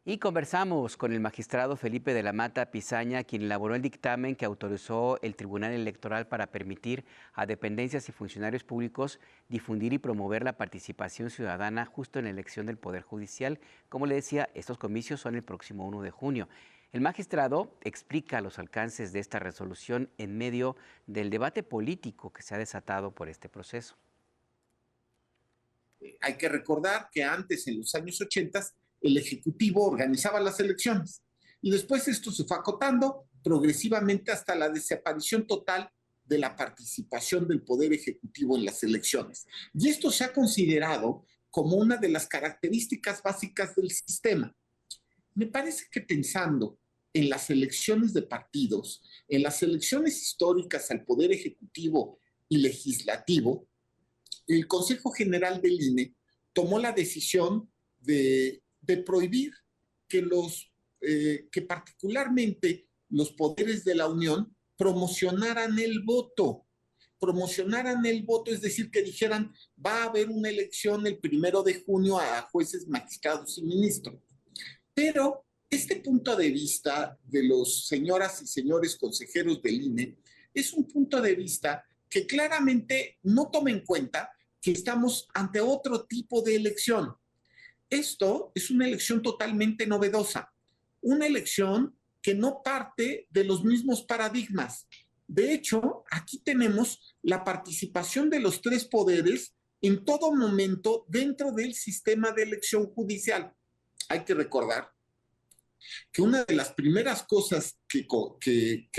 Y conversamos con el magistrado Felipe de la Mata Pizaña, quien elaboró el dictamen que autorizó el Tribunal Electoral para permitir a dependencias y funcionarios públicos difundir y promover la participación ciudadana justo en la elección del Poder Judicial. Como le decía, estos comicios son el próximo 1 de junio. El magistrado explica los alcances de esta resolución en medio del debate político que se ha desatado por este proceso. Hay que recordar que antes, en los años 80, el Ejecutivo organizaba las elecciones y después esto se fue acotando progresivamente hasta la desaparición total de la participación del Poder Ejecutivo en las elecciones. Y esto se ha considerado como una de las características básicas del sistema. Me parece que pensando en las elecciones de partidos, en las elecciones históricas al Poder Ejecutivo y Legislativo, el Consejo General del INE tomó la decisión de prohibir que particularmente los poderes de la Unión promocionaran el voto. Promocionaran el voto, es decir, que dijeran, va a haber una elección el 1 de junio a jueces, magistrados y ministros. Pero este punto de vista de los señoras y señores consejeros del INE es un punto de vista que claramente no toma en cuenta que estamos ante otro tipo de elección. Esto es una elección totalmente novedosa, una elección que no parte de los mismos paradigmas. De hecho, aquí tenemos la participación de los tres poderes en todo momento dentro del sistema de elección judicial. Hay que recordar que una de las primeras cosas que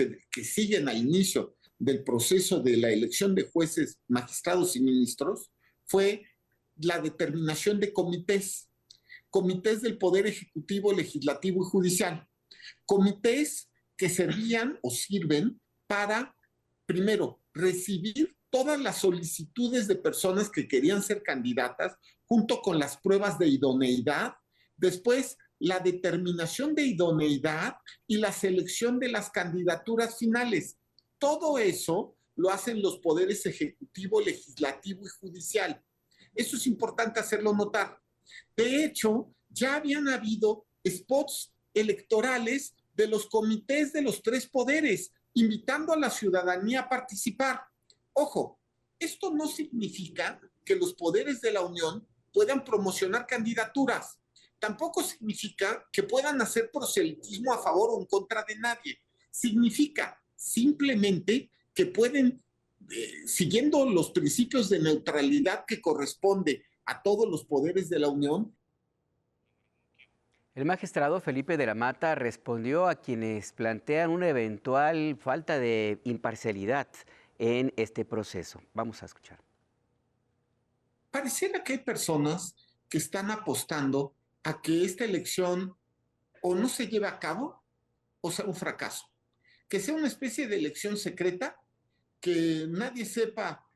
siguen al inicio del proceso de la elección de jueces, magistrados y ministros fue la determinación de comités del Poder Ejecutivo, Legislativo y Judicial. Comités que servían o sirven para, primero, recibir todas las solicitudes de personas que querían ser candidatas junto con las pruebas de idoneidad, después la determinación de idoneidad y la selección de las candidaturas finales. Todo eso lo hacen los poderes ejecutivo, legislativo y judicial. Eso es importante hacerlo notar. De hecho, ya habían habido spots electorales de los comités de los tres poderes, invitando a la ciudadanía a participar. Ojo, esto no significa que los poderes de la Unión puedan promocionar candidaturas. Tampoco significa que puedan hacer proselitismo a favor o en contra de nadie. Significa simplemente que pueden, siguiendo los principios de neutralidad que corresponde a todos los poderes de la Unión. El magistrado Felipe de la Mata respondió a quienes plantean una eventual falta de imparcialidad en este proceso. Vamos a escuchar. Pareciera que hay personas que están apostando a que esta elección o no se lleve a cabo o sea un fracaso. Que sea una especie de elección secreta, que nadie sepa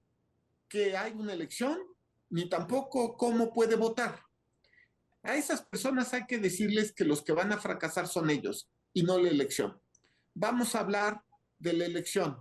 que hay una elección, ni tampoco cómo puede votar. A esas personas hay que decirles que los que van a fracasar son ellos y no la elección. Vamos a hablar de la elección.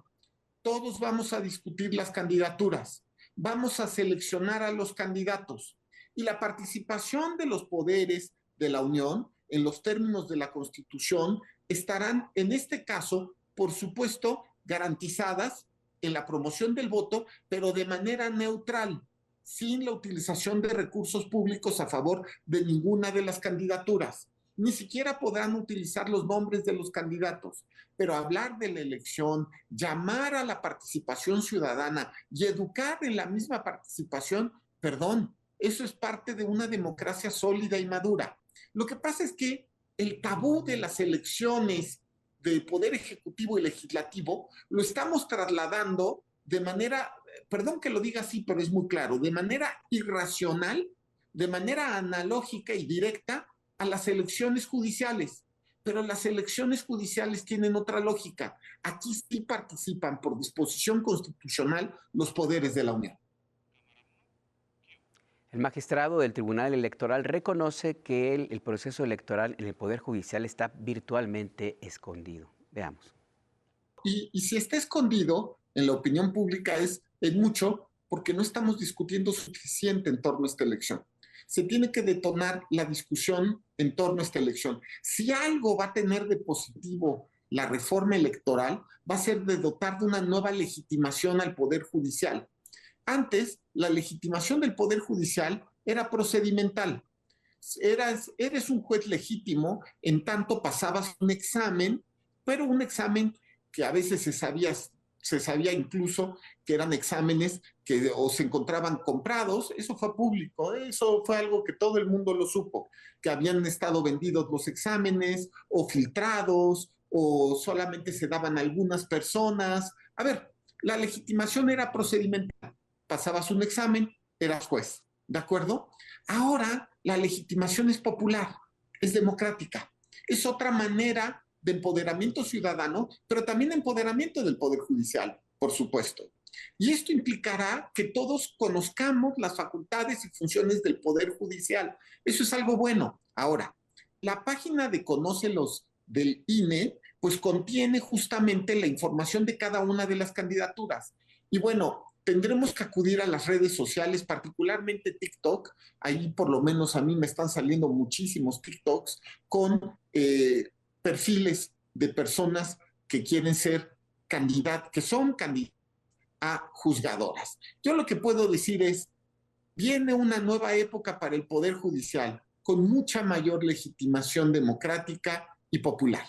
Todos vamos a discutir las candidaturas. Vamos a seleccionar a los candidatos. Y la participación de los poderes de la Unión, en los términos de la Constitución, estarán, en este caso, por supuesto, garantizadas en la promoción del voto, pero de manera neutral, sin la utilización de recursos públicos a favor de ninguna de las candidaturas. Ni siquiera podrán utilizar los nombres de los candidatos, pero hablar de la elección, llamar a la participación ciudadana y educar en la misma participación, perdón, eso es parte de una democracia sólida y madura. Lo que pasa es que el tabú de las elecciones del Poder Ejecutivo y Legislativo lo estamos trasladando de manera, perdón que lo diga así, pero es muy claro, de manera irracional, de manera analógica y directa a las elecciones judiciales. Pero las elecciones judiciales tienen otra lógica. Aquí sí participan por disposición constitucional los poderes de la Unión. El magistrado del Tribunal Electoral reconoce que el proceso electoral en el Poder Judicial está virtualmente escondido. Veamos. Y si está escondido en la opinión pública es en mucho porque no estamos discutiendo suficiente en torno a esta elección. se tiene que detonar la discusión en torno a esta elección. Si algo va a tener de positivo la reforma electoral, va a ser de dotar de una nueva legitimación al Poder Judicial. Antes, la legitimación del Poder Judicial era procedimental. Eres un juez legítimo en tanto pasabas un examen, pero un examen que a veces se sabía incluso que eran exámenes que o se encontraban comprados. Eso fue público, eso fue algo que todo el mundo lo supo, que habían estado vendidos los exámenes o filtrados o solamente se daban a algunas personas. A ver, la legitimación era procedimental, pasabas un examen, eras juez, ¿de acuerdo? Ahora la legitimación es popular, es democrática, es otra manera de empoderamiento ciudadano, pero también empoderamiento del Poder Judicial, por supuesto. Y esto implicará que todos conozcamos las facultades y funciones del Poder Judicial. Eso es algo bueno. Ahora, la página de Conócelos del INE, pues contiene justamente la información de cada una de las candidaturas. Y bueno, tendremos que acudir a las redes sociales, particularmente TikTok. Ahí por lo menos a mí me están saliendo muchísimos TikToks con perfiles de personas que quieren ser candidatas, que son candidatas a juzgadoras. Yo lo que puedo decir es, viene una nueva época para el Poder Judicial con mucha mayor legitimación democrática y popular.